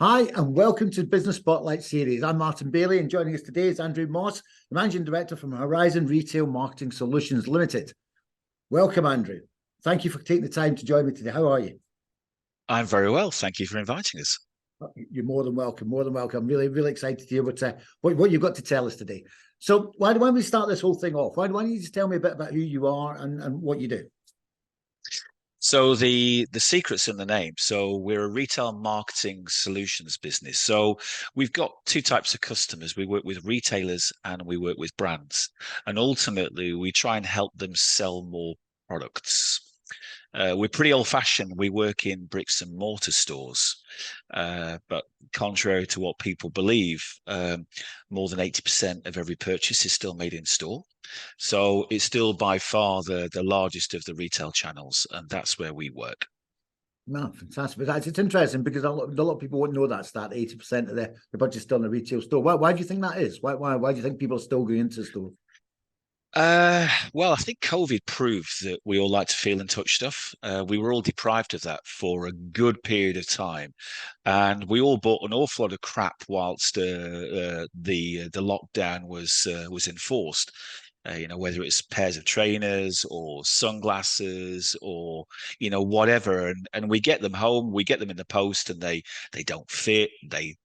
Hi, and welcome to the Business Spotlight series. I'm Martin Bailey, and joining us today is Andrew Moss, the Managing Director from Horizon Retail Marketing Solutions Limited. Welcome, Andrew. Thank you for taking the time to join me today. How are you? I'm very well. Thank you for inviting us. You're more than welcome, more than welcome. I'm really excited to hear what you've got to tell us today. So why don't we start this whole thing off? Why don't you just tell me a bit about who you are and what you do? So the secret's in the name. So we're a retail marketing solutions business. So we've got two types of customers. We work with retailers and we work with brands. And ultimately, we try and help them sell more products. We're pretty old-fashioned. We work in bricks and mortar stores, but contrary to what people believe, more than 80% of every purchase is still made in store. So it's still by far the largest of the retail channels, and that's where we work. No, fantastic. But it's interesting because a lot of people won't know that stat. 80% of the budget's still in a retail store. Why do you think that is? Why do you think people are still going into stores? Well, I think COVID proved that we all like to feel and touch stuff. We were all deprived of that for a good period of time, and we all bought an awful lot of crap whilst the lockdown was enforced. Whether it's pairs of trainers or sunglasses or whatever, and we get them home, we get them in the post, and they don't fit. They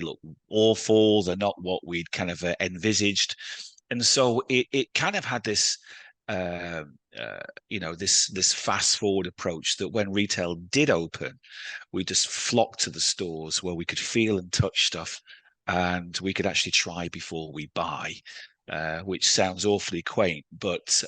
look awful. They're not what we'd kind of envisaged. And so it kind of had this, this fast forward approach that when retail did open, we just flocked to the stores where we could feel and touch stuff, and we could actually try before we buy. Which sounds awfully quaint, but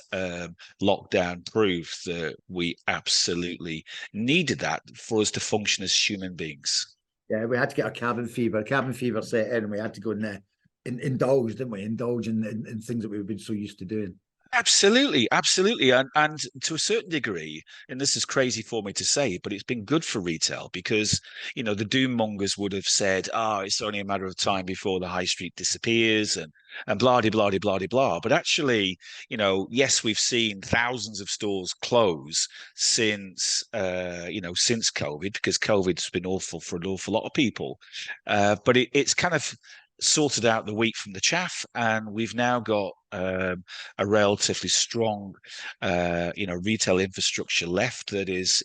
lockdown proved that we absolutely needed that for us to function as human beings. Yeah, we had to get our cabin fever. Cabin fever set in, and we had to go in there. Indulge, didn't we? Indulge in things that we've been so used to doing. Absolutely, absolutely. And to a certain degree, and this is crazy for me to say, but it's been good for retail because, the doom mongers would have said, it's only a matter of time before the high street disappears and blah, de, blah, de, blah, de, blah. But actually, yes, we've seen thousands of stores close since, since COVID, because COVID's been awful for an awful lot of people. But it's kind of sorted out the wheat from the chaff, and we've now got a relatively strong, retail infrastructure left that is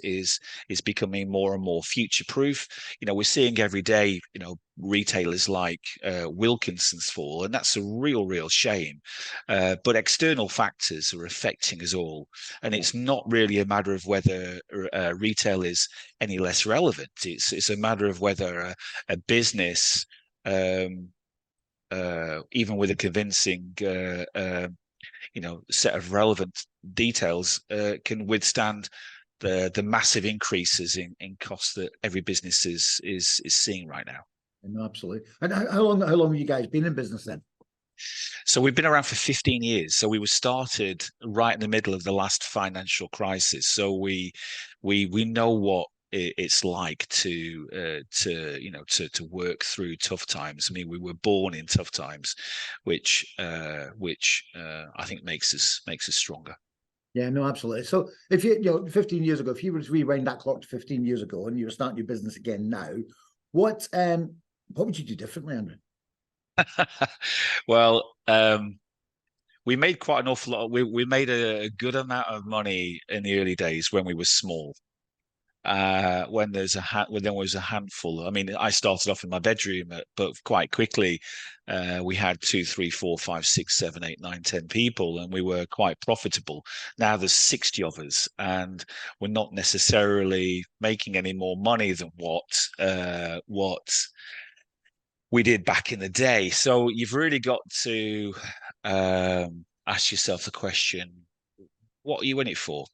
becoming more and more future proof. We're seeing every day, retailers like Wilkinson's fall, and that's a real shame. But external factors are affecting us all, and it's not really a matter of whether retail is any less relevant. It's a matter of whether a business even with a convincing, set of relevant details, can withstand the massive increases in costs that every business is seeing right now. No, absolutely. And how long have you guys been in business then? So we've been around for 15 years. So we were started right in the middle of the last financial crisis. So we know what it's like to work through tough times. I mean, we were born in tough times, which I think makes us stronger. Yeah, no, absolutely. So if 15 years ago, if you were to rewind that clock to 15 years ago and you were starting your business again now, what would you do differently, Andrew? Well, we made quite an awful lot. We made a good amount of money in the early days when we were small. When there was a handful. I mean, I started off in my bedroom, but quite quickly, we had 2, 3, 4, 5, 6, 7, 8, 9, 10 people, and we were quite profitable. Now there's 60 of us, and we're not necessarily making any more money than what we did back in the day. So you've really got to ask yourself the question: what are you in it for?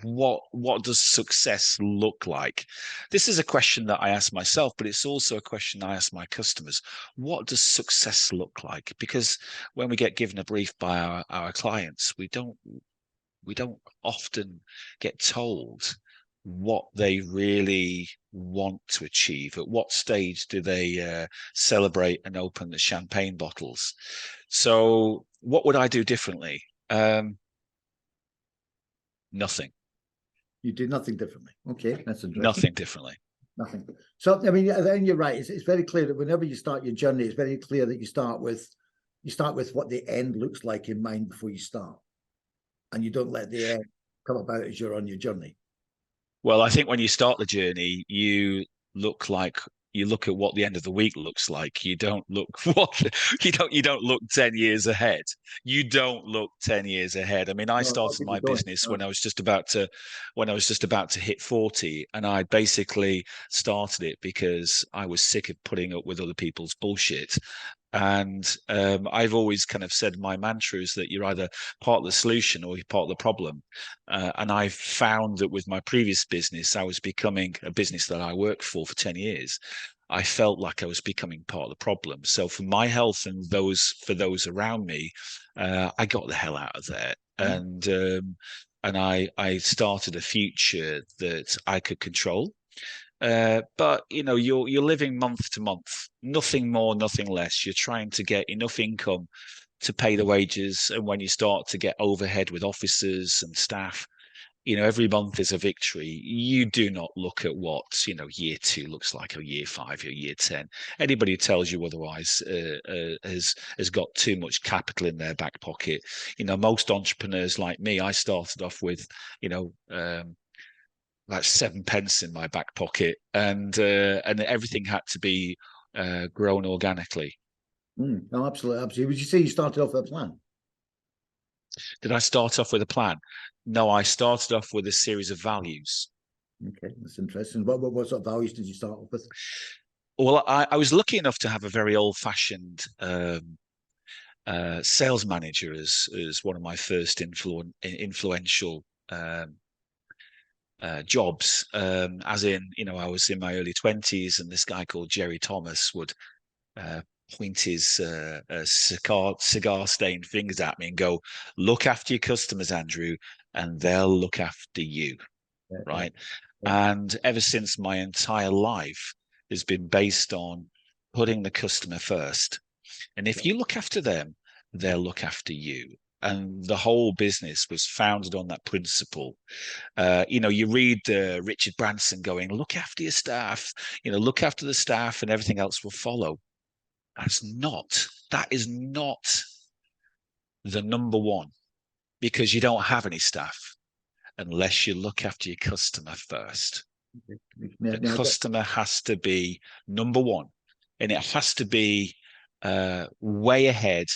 What does success look like? This is a question that I ask myself, but it's also a question I ask my customers. What does success look like? Because when we get given a brief by our clients, we don't often get told what they really want to achieve. At what stage do they celebrate and open the champagne bottles? So what would I do differently? Nothing. You do nothing differently. Okay, that's interesting. Nothing differently. Nothing. So, I mean, then you're right. It's very clear that whenever you start your journey, it's very clear that you start with what the end looks like in mind before you start, and you don't let the end come about as you're on your journey. Well, I think when you start the journey, look like you look at what the end of the week looks like. You don't look what you don't look 10 years ahead. You don't look 10 years ahead. I mean, I No, a lot of started people my don't. business No. when I was just about to hit 40, and I basically started it because I was sick of putting up with other people's bullshit. And I've always kind of said my mantra is that you're either part of the solution or you're part of the problem. And I found that with my previous business, I was becoming a business that I worked for 10 years. I felt like I was becoming part of the problem. So for my health and for those around me, I got the hell out of there. And I started a future that I could control. But you're living month to month, nothing more, nothing less. You're trying to get enough income to pay the wages, and when you start to get overhead with officers and staff, every month is a victory. You do not look at what year 2 looks like, or year 5, or year 10. Anybody who tells you otherwise has got too much capital in their back pocket. Most entrepreneurs like me, I started off with like 7 pence in my back pocket, and everything had to be grown organically. No, absolutely, absolutely. Would you say you started off with a plan? Did I start off with a plan? No, I started off with a series of values. Okay, that's interesting. What sort of values did you start off with? Well, I was lucky enough to have a very old-fashioned sales manager as one of my first influential jobs. As in, I was in my early 20s, and this guy called Jerry Thomas would point his cigar stained fingers at me and go, "Look after your customers, Andrew, and they'll look after you." Right. Yeah. And ever since, my entire life has been based on putting the customer first. And if you look after them, they'll look after you. And the whole business was founded on that principle. You read Richard Branson going, "Look after your staff, look after the staff, and everything else will follow." That is not the number one, because you don't have any staff unless you look after your customer first. The customer has to be number one, and it has to be way ahead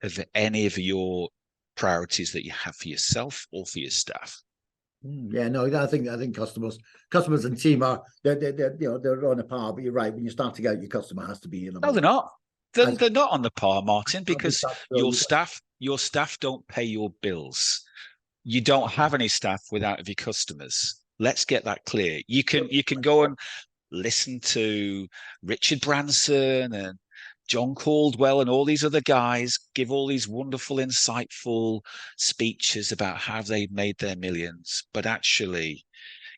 of any of your priorities that you have for yourself or for your staff. Yeah, no, I think customers and team are they're on a par. But you're right. When you're starting out, your customer has to be No, number they're one. not. They're not on the par, Martin, because So your staff don't pay your bills. You don't have any staff without your customers. Let's get that clear. You can go and listen to Richard Branson and John Caldwell and all these other guys give all these wonderful, insightful speeches about how they've made their millions. But actually,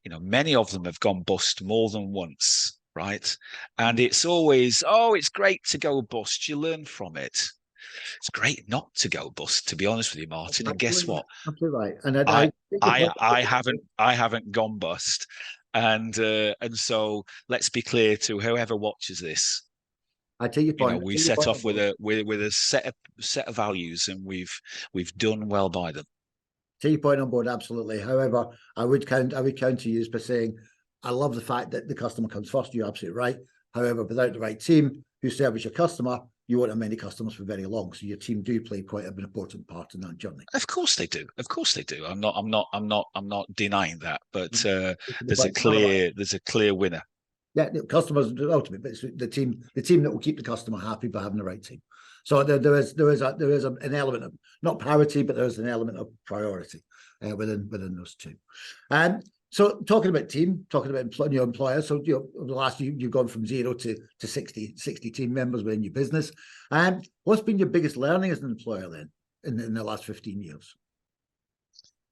many of them have gone bust more than once, right? And it's always, oh, it's great to go bust. You learn from it. It's great not to go bust, to be honest with you, Martin. And guess what? absolutely right. And I think I haven't gone bust. And so let's be clear to whoever watches this. I take your point. I We take your set point off on with board. a set of values, and we've done well by them. Take your point on board, absolutely. However, I would counter you by saying I love the fact that the customer comes first. You're absolutely right. However, without the right team who service your customer, you won't have many customers for very long. So your team do play quite an important part in that journey. Of course they do. Of course they do. I'm not denying that. But But it's not about there's a clear winner. customers ultimately, but it's the team that will keep the customer happy by having the right team. So there is an element of not parity, but there is an element of priority within those two. So talking about team, talking about your employer. So over the last you've gone from 0 to 60 team members within your business. What's been your biggest learning as an employer then in the last 15 years?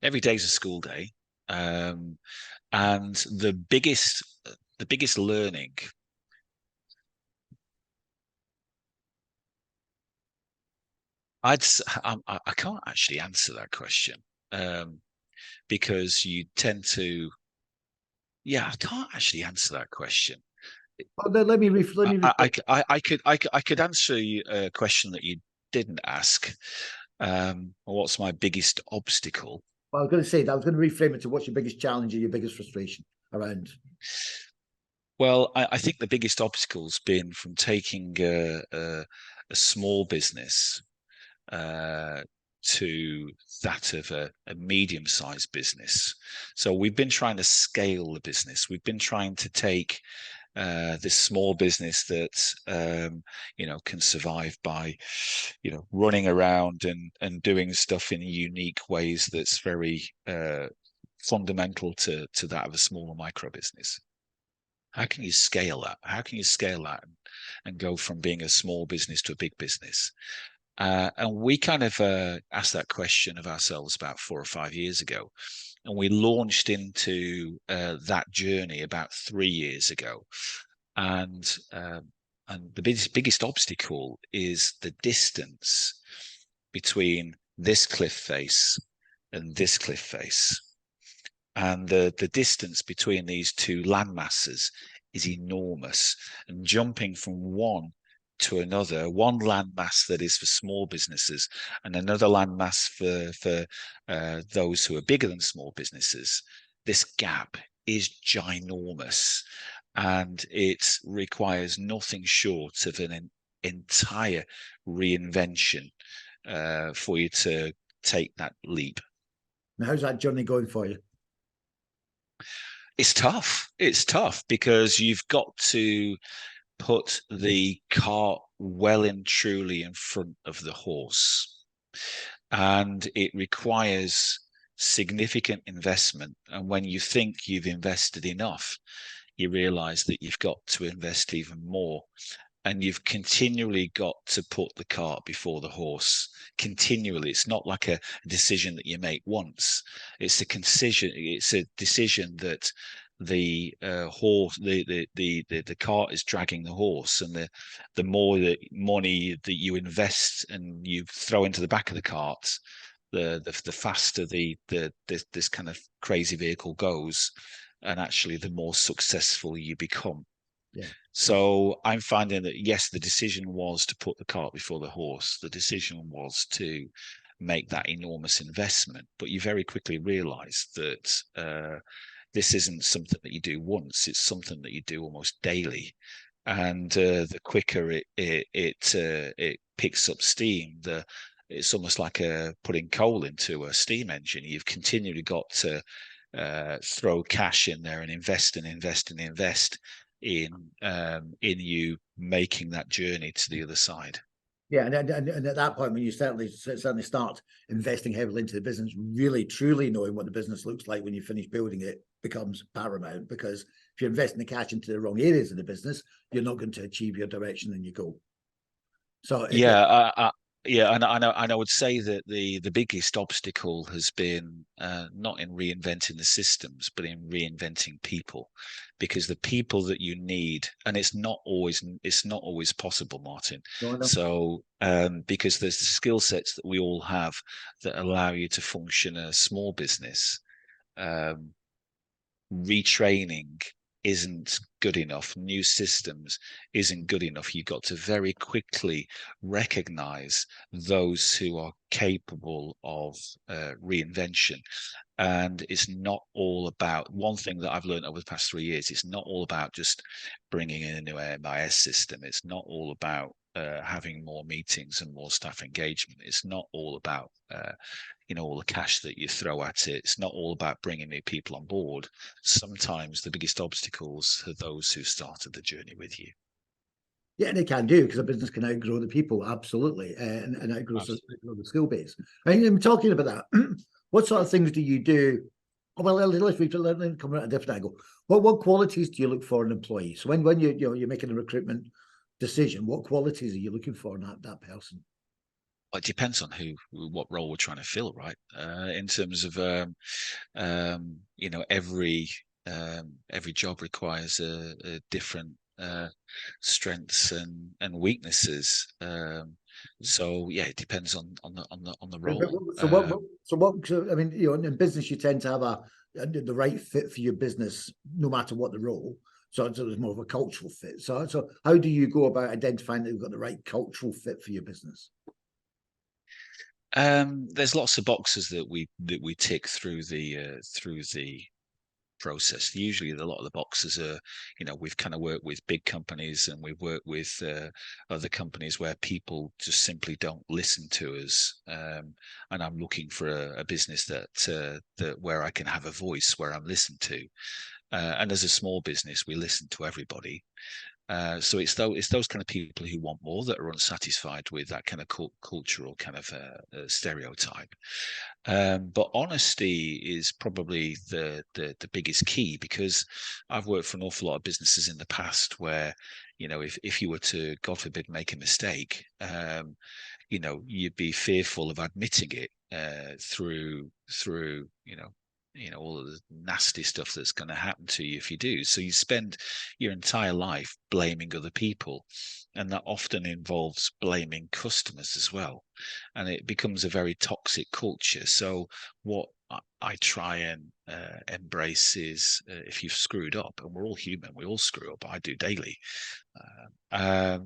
Every day's a school day, and the biggest learning. I can't actually answer that question, because you tend to Yeah, I can't actually answer that question. Well, let me I could answer you a question that you didn't ask. What's my biggest obstacle? well, I was going to say that. I was going to reframe it to what's your biggest challenge or your biggest frustration around. Well, I think the biggest obstacle's been from taking a small business uh, to that of a medium-sized business. So we've been trying to scale the business. We've been trying to take this small business that can survive by running around and doing stuff in unique ways that's very fundamental to that of a smaller micro business. How can you scale that? How can you scale that and go from being a small business to a big business? And we kind of asked that question of ourselves about 4 or 5 years ago. And we launched into that journey about 3 years ago. And the biggest obstacle is the distance between this cliff face and this cliff face. And the distance between these two landmasses is enormous. And jumping from one to another, one landmass that is for small businesses and another landmass for those who are bigger than small businesses, this gap is ginormous, and it requires nothing short of an entire reinvention for you to take that leap. Now, how's that journey going for you? It's tough. It's tough because you've got to put the cart well and truly in front of the horse. And it requires significant investment. And when you think you've invested enough, you realize that you've got to invest even more. And you've continually got to put the cart before the horse. Continually. It's not like a decision that you make once. It's a decision that the horse, the cart is dragging the horse, and the more that money that you invest and you throw into the back of the cart, the faster this kind of crazy vehicle goes, and actually the more successful you become. Yeah. So I'm finding that, yes, the decision was to put the cart before the horse. The decision was to make that enormous investment. But you very quickly realize that this isn't something that you do once. It's something that you do almost daily. And the quicker it picks up steam, it's almost like putting coal into a steam engine. You've continually got to throw cash in there and invest and invest and invest in you making that journey to the other side. Yeah, and at that point, when you certainly start investing heavily into the business, really truly knowing what the business looks like when you finish building it becomes paramount. Because if you're investing the cash into the wrong areas of the business, you're not going to achieve your direction and your goal. So Yeah, and I would say that the biggest obstacle has been not in reinventing the systems, but in reinventing people, because the people that you need, and it's not always possible, Martin. So because there's the skill sets that we all have that allow you to function a small business, retraining isn't good enough. New systems isn't good enough. You've got to very quickly recognize those who are capable of reinvention. And it's not all about, one thing that I've learned over the past 3 years, it's not all about just bringing in a new MIS system. It's not all about having more meetings and more staff engagement. It's not all about all the cash that you throw at it. It's not all about bringing new people on board. Sometimes the biggest obstacles are those who started the journey with you. Yeah, they can do, because a business can outgrow the people, absolutely, and outgrow the skill base. And I'm talking about that. What sort of things do you do? Well, let's come at a different angle. What qualities do you look for in an employee? So when you're making a recruitment decision, what qualities are you looking for in that person? Well, it depends on what role we're trying to fill, right? In terms of every job requires a different strengths and weaknesses. So yeah, it depends on the But- role. so I mean, in business, you tend to have the right fit for your business, no matter what the role. So there's more of a cultural fit. So how do you go about identifying that you've got the right cultural fit for your business? There's lots of boxes that we tick through the process. Usually, a lot of the boxes are, we've kind of worked with big companies and we've worked with other companies where people just simply don't listen to us. And I'm looking for a business that where I can have a voice, where I'm listened to. And as a small business, we listen to everybody. So it's those kind of people who want more, that are unsatisfied with that kind of cultural kind of stereotype. But honesty is probably the biggest key, because I've worked for an awful lot of businesses in the past where, if you were to, God forbid, make a mistake, you'd be fearful of admitting it through all of the nasty stuff that's going to happen to you if you do. So you spend your entire life blaming other people, and that often involves blaming customers as well, and it becomes a very toxic culture. So what I try and embrace is, if you've screwed up, and we're all human, we all screw up, I do daily,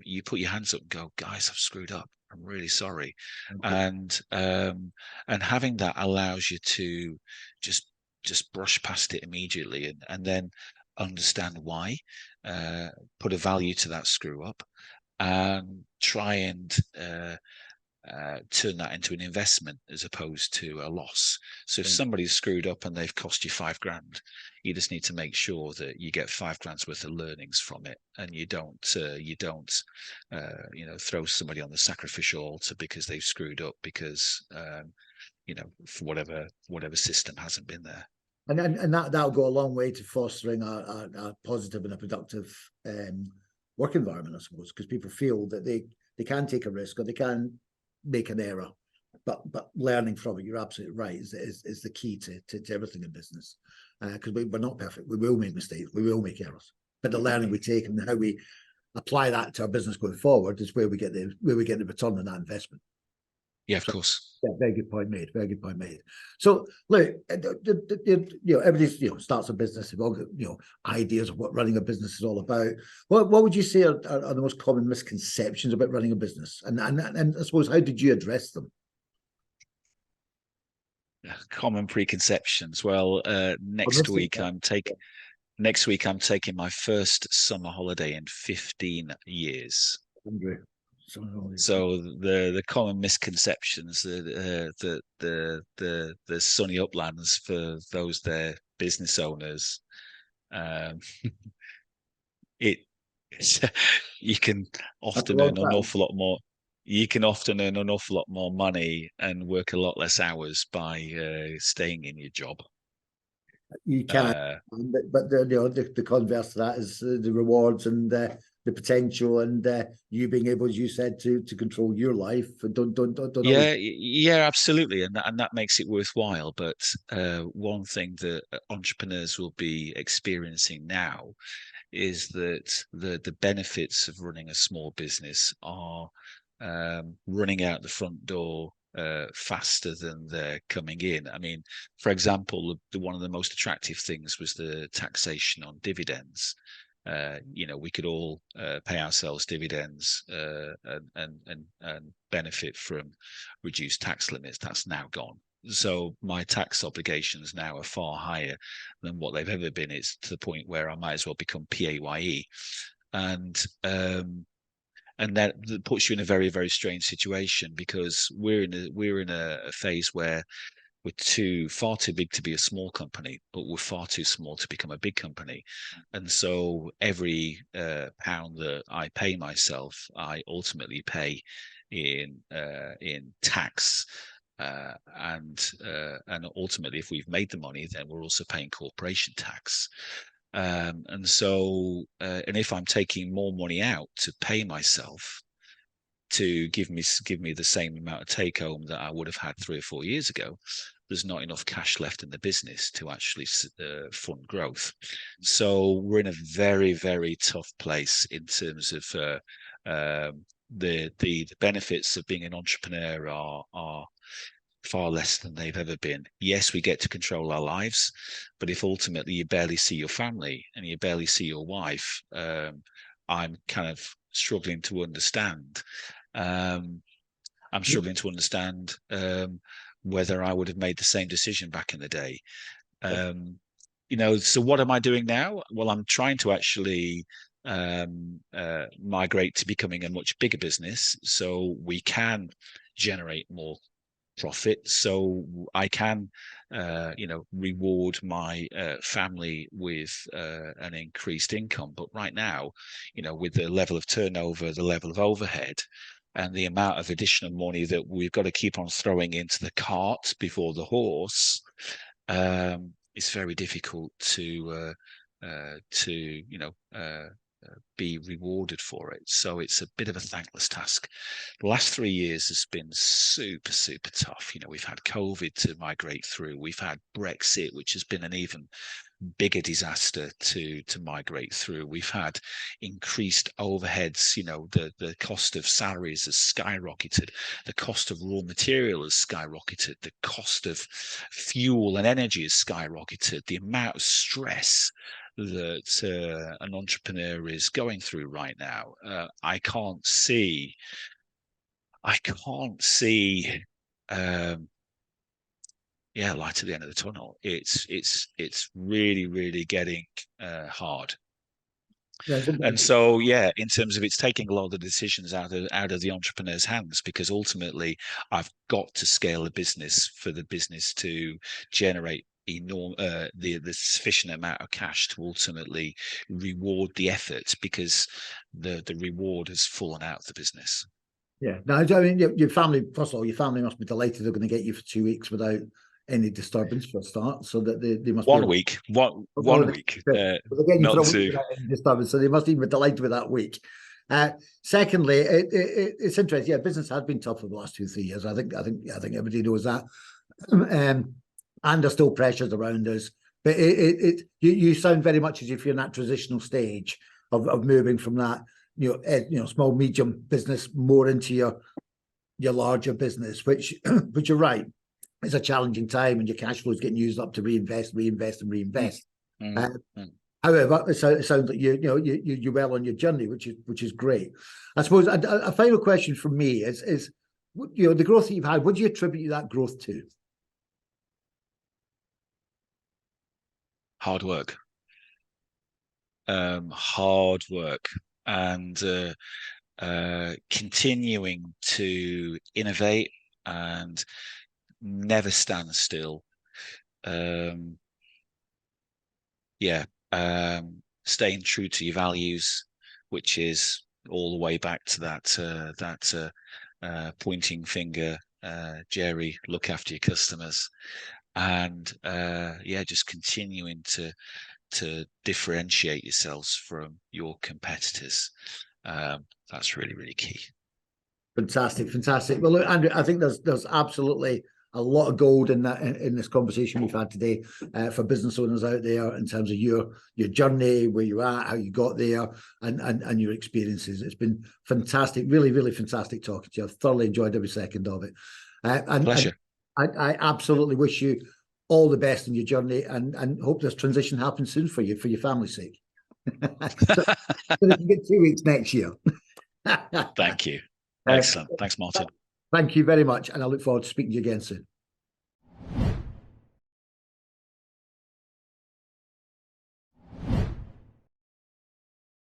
you put your hands up and go, guys, I've screwed up, I'm really sorry. And having that allows you to just brush past it immediately, and then understand why, put a value to that screw up, and try and turn that into an investment as opposed to a loss. So if somebody's screwed up and they've cost you £5,000, you just need to make sure that you get £5,000 worth of learnings from it, and you don't throw somebody on the sacrificial altar because they've screwed up, because for whatever system hasn't been there. And that'll go a long way to fostering a positive and a productive work environment, I suppose, because people feel that they can take a risk or they can make an error, but learning from it, you're absolutely right, is the key to everything in business. Because we're not perfect, we will make mistakes, we will make errors, but the learning we take and how we apply that to our business going forward is where we get the return on that investment. Yeah, of course. Yeah, very good point made. Very good point made. So, look, everybody starts a business. They've all got ideas of what running a business is all about. What would you say are the most common misconceptions about running a business? And I suppose, how did you address them? Common preconceptions. Well, next week I'm taking my first summer holiday in 15 years. Andrew. So the common misconceptions that the sunny uplands for those there business owners, it you can often earn an awful lot more. You can often earn an awful lot more money and work a lot less hours by staying in your job. You can, but the converse to that is the rewards and the potential, and you being able, as you said, to control your life. Don't Yeah, absolutely, and that makes it worthwhile. But one thing that entrepreneurs will be experiencing now is that the benefits of running a small business are running out the front door faster than they're coming in. I mean, for example, one of the most attractive things was the taxation on dividends. We could all pay ourselves dividends and benefit from reduced tax limits. That's now gone. So my tax obligations now are far higher than what they've ever been. It's to the point where I might as well become PAYE. And that puts you in a very, very strange situation, because we're in a phase where we're far too big to be a small company, but we're far too small to become a big company. And so every pound that I pay myself, I ultimately pay in tax. And ultimately, if we've made the money, then we're also paying corporation tax. And if I'm taking more money out to pay myself to give me the same amount of take home that I would have had 3 or 4 years ago, there's not enough cash left in the business to actually fund growth. So we're in a very, very tough place in terms of the benefits of being an entrepreneur are far less than they've ever been. Yes, we get to control our lives, but if ultimately you barely see your family and you barely see your wife, I'm kind of struggling to understand. I'm struggling to understand whether I would have made the same decision back in the day. So what am I doing now? Well, I'm trying to actually migrate to becoming a much bigger business so we can generate more profit, so I can reward my family with an increased income. But right now, with the level of turnover, the level of overhead, and the amount of additional money that we've got to keep on throwing into the cart before the horse, it's very difficult to be rewarded for it. So it's a bit of a thankless task. The last 3 years has been super, super tough. We've had COVID to migrate through. We've had Brexit, which has been an even bigger disaster to migrate through. We've had increased overheads. The cost of salaries has skyrocketed. The cost of raw material has skyrocketed. The cost of fuel and energy has skyrocketed. The amount of stress that an entrepreneur is going through right now, I can't see light at the end of the tunnel. It's really, really getting hard. And so, in terms of it's taking a lot of the decisions out of the entrepreneur's hands, because ultimately I've got to scale the business for the business to generate the sufficient amount of cash to ultimately reward the effort, because the reward has fallen out of the business. Yeah. Now, I mean, your family, first of all, your family must be delighted they're going to get you for 2 weeks without any disturbance for a start, so that they must 1 week, one week, they're getting you for not a week two. without any disturbance, so they must even be delighted with that week. Secondly, it's interesting. Yeah, business has been tough for the last 2-3 years. I think everybody knows that, and there's still pressures around us. But you sound very much as if you're in that transitional stage of moving from that small medium business more into your larger business, which you're right, it's a challenging time, and your cash flow is getting used up to reinvest. However, it sounds like you're well on your journey, which is great. I suppose a final question from me is the growth that you've had. What do you attribute that growth to? Hard work, and continuing to innovate and never stand still. Staying true to your values, which is all the way back to that pointing finger, Jerry, look after your customers, and just continuing to differentiate yourselves from your competitors. That's really, really key. Fantastic. Well, look, Andrew, I think there's absolutely a lot of gold in that in this conversation we've had today for business owners out there, in terms of your journey, where you're at, how you got there, and your experiences. It's been fantastic, really, really fantastic talking to you. I've thoroughly enjoyed every second of it. Pleasure. I absolutely wish you all the best in your journey, and hope this transition happens soon for your family's sake. So you can get 2 weeks next year. Thank you. Excellent. Thanks, Martin. Thank you very much, and I look forward to speaking to you again soon.